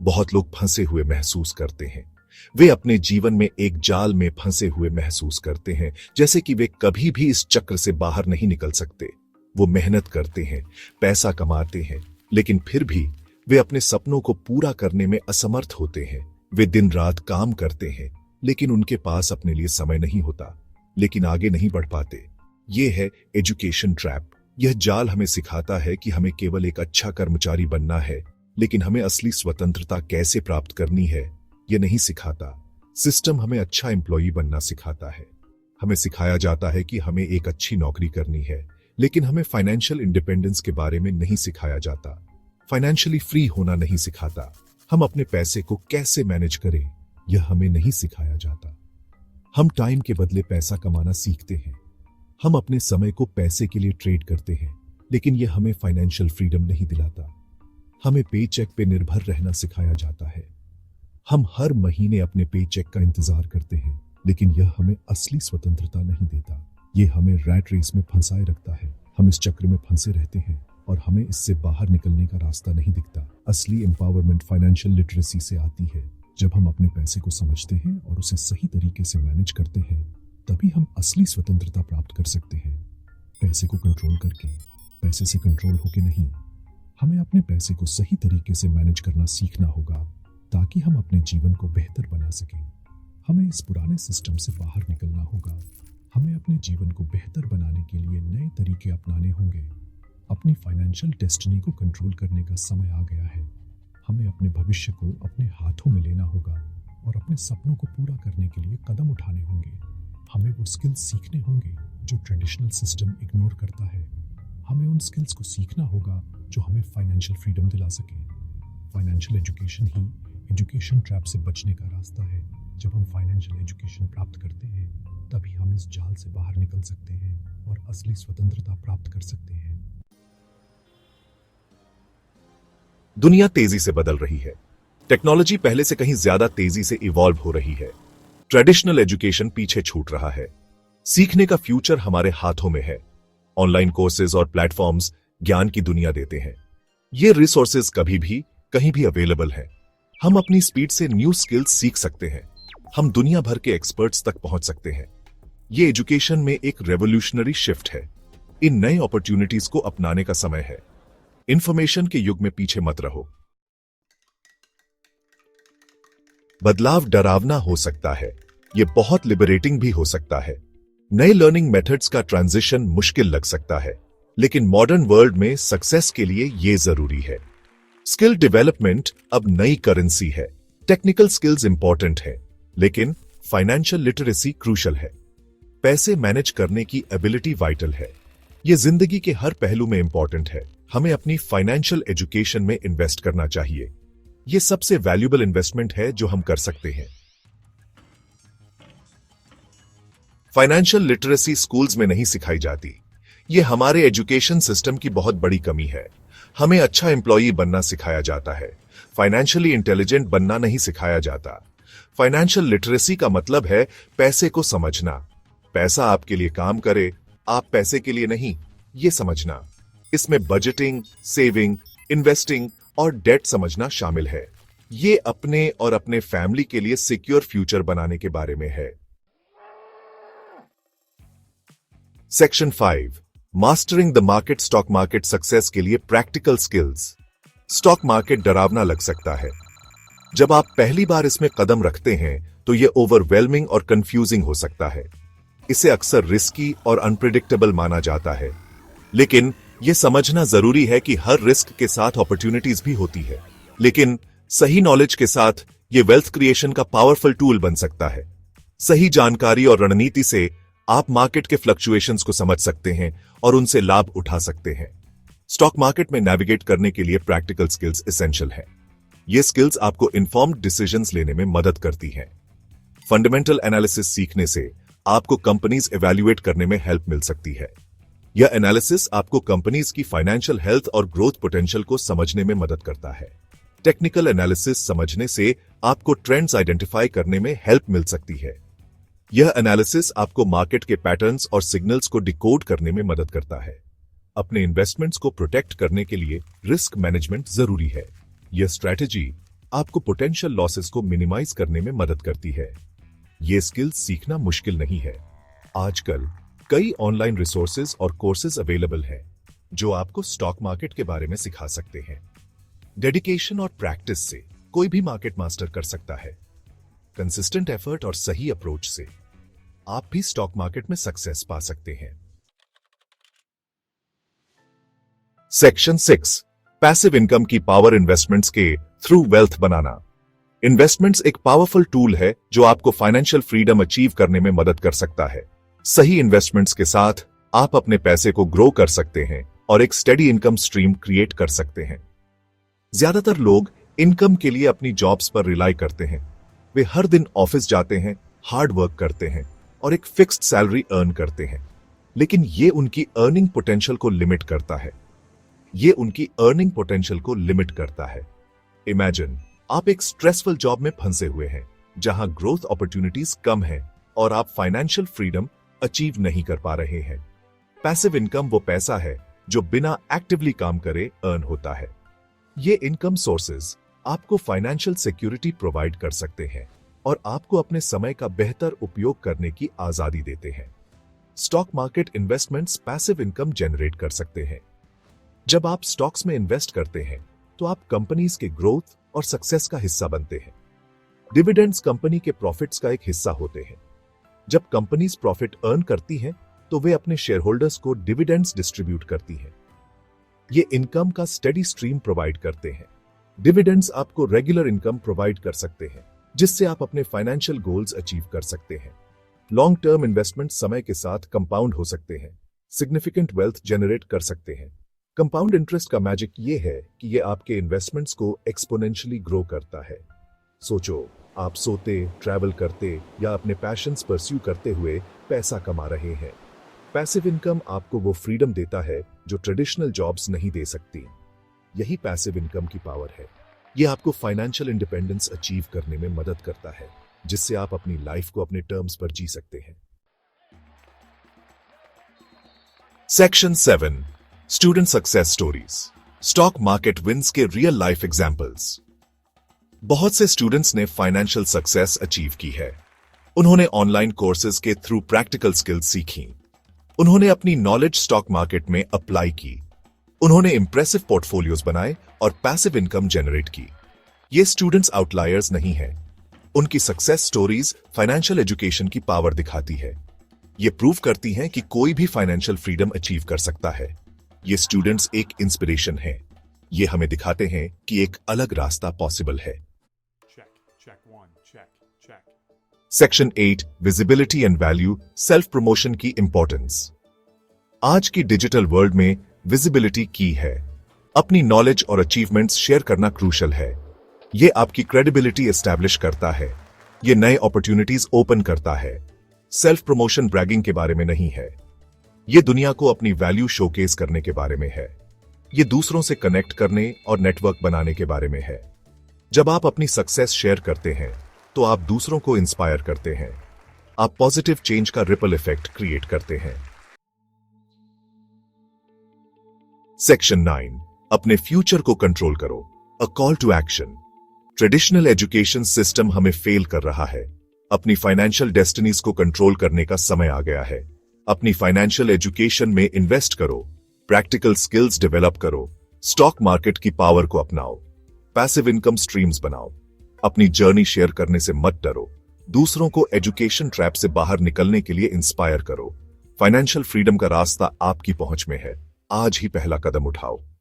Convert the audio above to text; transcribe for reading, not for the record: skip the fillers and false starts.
बहुत लोग फंसे हुए महसूस करते हैं। वे अपने जीवन में एक जाल में फंसे हुए महसूस करते हैं, जैसे कि वे कभी भी इस चक्र से बाहर नहीं निकल सकते। वो मेहनत करते हैं, पैसा कमाते हैं, लेकिन फिर भी वे अपने सपनों को पूरा करने में असमर्थ होते हैं। वे दिन रात काम करते हैं, लेकिन उनके पास अपने लिए समय नहीं होता, लेकिन आगे नहीं बढ़ पाते। ये है एजुकेशन ट्रैप। यह जाल हमें सिखाता है कि हमें केवल एक अच्छा कर्मचारी बनना है, लेकिन हमें असली स्वतंत्रता कैसे प्राप्त करनी है यह नहीं सिखाता। सिस्टम हमें अच्छा एम्प्लॉई बनना सिखाता है। हमें सिखाया जाता है कि हमें एक अच्छी नौकरी करनी है, लेकिन हमें फाइनेंशियल इंडिपेंडेंस के बारे में नहीं सिखाया जाता। फाइनेंशियली फ्री होना नहीं सिखाता। हम अपने पैसे को कैसे मैनेज करें यह हमें नहीं सिखाया जाता। हम टाइम के बदले पैसा कमाना सीखते हैं। हम अपने समय को पैसे के लिए ट्रेड करते हैं, लेकिन यह हमें फाइनेंशियल फ्रीडम नहीं दिलाता। हमें पे चेक पे निर्भर रहना सिखाया जाता है। हम हर महीने अपने पे चेक का इंतजार करते हैं, लेकिन यह हमें असली स्वतंत्रता नहीं देता। यह हमें रैट रेस में फंसाए रखता है। हम इस चक्र में फंसे रहते हैं और हमें इससे बाहर निकलने का रास्ता नहीं दिखता। असली एम्पावरमेंट फाइनेंशियल लिटरेसी से आती है। जब हम अपने पैसे को समझते हैं और उसे सही तरीके से मैनेज करते हैं, तभी हम असली स्वतंत्रता प्राप्त कर सकते हैं। पैसे को कंट्रोल करके, पैसे से कंट्रोल होके नहीं। हमें अपने पैसे को सही तरीके से मैनेज करना सीखना होगा, ताकि हम अपने जीवन को बेहतर बना सकें। हमें इस पुराने सिस्टम से बाहर निकलना होगा। हमें अपने जीवन को बेहतर बनाने के लिए नए तरीके अपनाने होंगे। अपनी फाइनेंशियल डेस्टिनी को कंट्रोल करने का समय आ गया है। हमें अपने भविष्य को अपने हाथों में लेना होगा और अपने सपनों को पूरा करने के लिए कदम उठाने होंगे। हमें वो स्किल्स सीखने होंगे जो ट्रेडिशनल सिस्टम इग्नोर करता है। हमें उन स्किल्स को सीखना होगा जो हमें फाइनेंशियल फ्रीडम दिला सके। फाइनेंशियल एजुकेशन ही एजुकेशन ट्रैप से बचने का रास्ता है। जब हम फाइनेंशियल एजुकेशन प्राप्त करते हैं, तभी हम इस जाल से बाहर निकल सकते हैं और असली स्वतंत्रता प्राप्त कर सकते हैं। दुनिया तेजी से बदल रही है। टेक्नोलॉजी पहले से कहीं ज्यादा तेजी से इवॉल्व हो रही है। ट्रेडिशनल एजुकेशन पीछे छूट रहा है। सीखने का फ्यूचर हमारे हाथों में है। ऑनलाइन कोर्सेज और प्लेटफॉर्म्स ज्ञान की दुनिया देते हैं। ये रिसोर्सेज कभी भी कहीं भी अवेलेबल हैं। हम अपनी स्पीड से न्यू स्किल्स सीख सकते हैं। हम दुनिया भर के एक्सपर्ट्स तक पहुंच सकते हैं। ये एजुकेशन में एक रेवोल्यूशनरी शिफ्ट है। इन नई अपॉर्चुनिटीज को अपनाने का समय है। इंफॉर्मेशन के युग में पीछे मत रहो। बदलाव डरावना हो सकता है, यह बहुत लिबरेटिंग भी हो सकता है। नए लर्निंग मेथड्स का ट्रांजिशन मुश्किल लग सकता है, लेकिन मॉडर्न वर्ल्ड में सक्सेस के लिए यह जरूरी है। स्किल डेवलपमेंट अब नई करेंसी है। टेक्निकल स्किल्स इंपॉर्टेंट है, लेकिन फाइनेंशियल लिटरेसी क्रूशल है। पैसे मैनेज करने की एबिलिटी वाइटल है। यह जिंदगी के हर पहलू में इंपॉर्टेंट है। हमें अपनी फाइनेंशियल एजुकेशन में इन्वेस्ट करना चाहिए। यह सबसे वैल्यूएबल इन्वेस्टमेंट है जो हम कर सकते हैं। फाइनेंशियल लिटरेसी स्कूल्स में नहीं सिखाई जाती। यह हमारे एजुकेशन सिस्टम की बहुत बड़ी कमी है। हमें अच्छा एम्प्लॉई बनना सिखाया जाता है, फाइनेंशियली इंटेलिजेंट बनना नहीं सिखाया जाता। फाइनेंशियल लिटरेसी का मतलब है पैसे को समझना। पैसा आपके लिए काम करे, आप पैसे के लिए नहीं, यह समझना। इसमें बजटिंग, सेविंग, इन्वेस्टिंग और डेट समझना शामिल है। ये अपने और अपने फैमिली के लिए सिक्योर फ्यूचर बनाने के बारे में है। Section 5, mastering the market. Stock market success के लिए प्रैक्टिकल स्किल्स। स्टॉक मार्केट डरावना लग सकता है। जब आप पहली बार इसमें कदम रखते हैं तो यह ओवरवेलमिंग और कंफ्यूजिंग हो सकता है। इसे अक्सर रिस्की और अनप्रिडिक्टेबल माना जाता है, लेकिन यह समझना जरूरी है कि हर रिस्क के साथ अपॉर्चुनिटीज भी होती है। लेकिन सही नॉलेज के साथ यह वेल्थ क्रिएशन का पावरफुल टूल बन सकता है। सही जानकारी और रणनीति से आप मार्केट के फ्लक्चुएशंस को समझ सकते हैं और उनसे लाभ उठा सकते हैं। स्टॉक मार्केट में नेविगेट करने के लिए प्रैक्टिकल स्किल्स एसेंशियल है। ये स्किल्स आपको इन्फॉर्म्ड डिसीजंस लेने में मदद करती हैं। फंडामेंटल एनालिसिस सीखने से आपको कंपनीज इवैल्यूएट करने में हेल्प मिल सकती है। यह एनालिसिस आपको कंपनीज की फाइनेंशियल हेल्थ और ग्रोथ पोटेंशियल को समझने में मदद करता है। टेक्निकल एनालिसिस समझने से आपको ट्रेंड्स आइडेंटिफाई करने में हेल्प मिल सकती है। यह एनालिसिस आपको मार्केट के पैटर्न्स और सिग्नल्स को डिकोड करने में मदद करता है। अपने इन्वेस्टमेंट्स को प्रोटेक्ट करने के लिए रिस्क मैनेजमेंट जरूरी है। यह स्ट्रैटेजी आपको पोटेंशियल लॉसेस को मिनिमाइज करने में मदद करती है। ये स्किल्स सीखना मुश्किल नहीं है। आजकल कई ऑनलाइन रिसोर्सेज और कोर्सेज अवेलेबल हैं जो आपको स्टॉक मार्केट के बारे में सिखा सकते हैं। डेडिकेशन और प्रैक्टिस से कोई भी मार्केट मास्टर कर सकता है। कंसिस्टेंट एफर्ट और सही अप्रोच से आप भी स्टॉक मार्केट में सक्सेस पा सकते हैं। सेक्शन 6, पैसिव इनकम की पावर इन्वेस्टमेंट्स के थ्रू वेल्थ बनाना। इन्वेस्टमेंट्स एक पावरफुल टूल है जो आपको फाइनेंशियल फ्रीडम अचीव करने में मदद कर सकता है। सही इन्वेस्टमेंट्स के साथ आप अपने पैसे को ग्रो कर सकते हैं और एक स्टेडी इनकम स्ट्रीम क्रिएट कर सकते हैं। ज्यादातर लोग इनकम के लिए अपनी जॉब्स पर रिलाई करते हैं। वे हर दिन ऑफिस जाते हैं, हार्ड वर्क करते हैं और एक फिक्स्ड सैलरी अर्न करते हैं, लेकिन ये उनकी अर्निंग पोटेंशियल को लिमिट करता है। इमेजिन आप एक स्ट्रेसफुल जॉब में फंसे हुए हैं जहां ग्रोथ अपॉर्चुनिटीज कम है और आप फाइनेंशियल फ्रीडम अचीव नहीं कर पा रहे हैं। पैसिव इनकम वो पैसा है जो बिना एक्टिवली काम करे अर्न होता है। ये इनकम सोर्सेज आपको फाइनेंशियल सिक्योरिटी प्रोवाइड कर सकते हैं और आपको अपने समय का बेहतर उपयोग करने की आजादी देते हैं। Stock market investments passive income generate कर सकते हैं। जब आप स्टॉक्स में इन्वेस्ट करते हैं तो आप कंपनीज के ग्रोथ और सक्सेस का हिस्सा बनते हैं। डिविडेंड्स कंपनी के प्रॉफिट्स का एक हिस्सा होते हैं। जब कंपनीज प्रॉफिट अर्न करती हैं तो वे अपने शेयर होल्डर्स को डिविडेंड्स डिस्ट्रीब्यूट करती हैं। ये इनकम का स्टेडी स्ट्रीम प्रोवाइड करते हैं। डिविडेंड्स आपको रेगुलर इनकम प्रोवाइड कर सकते हैं जिससे आप अपने फाइनेंशियल गोल्स अचीव कर सकते हैं। लॉन्ग टर्म इन्वेस्टमेंट समय के साथ कंपाउंड हो सकते हैं, सिग्निफिकेंट वेल्थ जनरेट कर सकते हैं। कंपाउंड इंटरेस्ट का मैजिक ये है कि ये आपके इन्वेस्टमेंट्स को एक्सपोनेंशियली ग्रो करता है। सोचो, आप सोते, ट्रैवल करते या अपने पैशंस परस्यू करते हुए पैसा कमा रहे हैं। पैसिव इनकम आपको वो फ्रीडम देता है जो ट्रेडिशनल जॉब्स नहीं दे सकती। यही पैसिव इनकम की पावर है। ये आपको फाइनेंशियल इंडिपेंडेंस अचीव करने में मदद करता है, जिससे आप अपनी लाइफ को अपने टर्म्स पर जी सकते हैं। Section 7, student success stories, stock market wins के रियल लाइफ एग्जांपल्स। बहुत से स्टूडेंट्स ने फाइनेंशियल सक्सेस अचीव की है। उन्होंने ऑनलाइन कोर्सेज के थ्रू प्रैक्टिकल स्किल्स सीखी। उन्होंने अपनी नॉलेज स्टॉक मार्केट में अप्लाई की। उन्होंने इंप्रेसिव पोर्टफोलियोज बनाए और पैसिव इनकम जनरेट की। ये स्टूडेंट्स आउटलायर्स नहीं हैं। उनकी सक्सेस स्टोरीज फाइनेंशियल एजुकेशन की पावर दिखाती है। ये प्रूव करती हैं कि कोई भी फाइनेंशियल फ्रीडम अचीव कर सकता है। ये स्टूडेंट्स एक इंस्पिरेशन है। ये हमें दिखाते हैं कि एक अलग रास्ता पॉसिबल है। Section 8, visibility and value, self promotion की इंपॉर्टेंस। आज की डिजिटल वर्ल्ड में विजिबिलिटी की है। अपनी नॉलेज और अचीवमेंट्स शेयर करना क्रूशल है। ये आपकी क्रेडिबिलिटी एस्टैब्लिश करता है। ये नए अपॉर्चुनिटीज ओपन करता है। सेल्फ प्रमोशन ब्रैगिंग के बारे में नहीं है। ये दुनिया को अपनी वैल्यू शोकेस करने के बारे में है। ये दूसरों से कनेक्ट करने और नेटवर्क बनाने के बारे में है। जब आप अपनी सक्सेस शेयर करते हैं तो आप दूसरों को इंस्पायर करते हैं। आप पॉजिटिव चेंज का रिपल इफेक्ट क्रिएट करते हैं। सेक्शन 9, अपने फ्यूचर को कंट्रोल करो, a call to action. Traditional education system हमें फेल कर रहा है। अपनी फाइनेंशियल डेस्टिनीज को कंट्रोल करने का समय आ गया है। अपनी फाइनेंशियल एजुकेशन में इन्वेस्ट करो, प्रैक्टिकल स्किल्स डेवलप करो, स्टॉक मार्केट की पावर को अपनाओ, पैसिव इनकम स्ट्रीम्स बनाओ। अपनी जर्नी शेयर करने से मत डरो। दूसरों को एजुकेशन ट्रैप से बाहर निकलने के लिए इंस्पायर करो। फाइनेंशियल फ्रीडम का रास्ता आपकी पहुंच में है। आज ही पहला कदम उठाओ।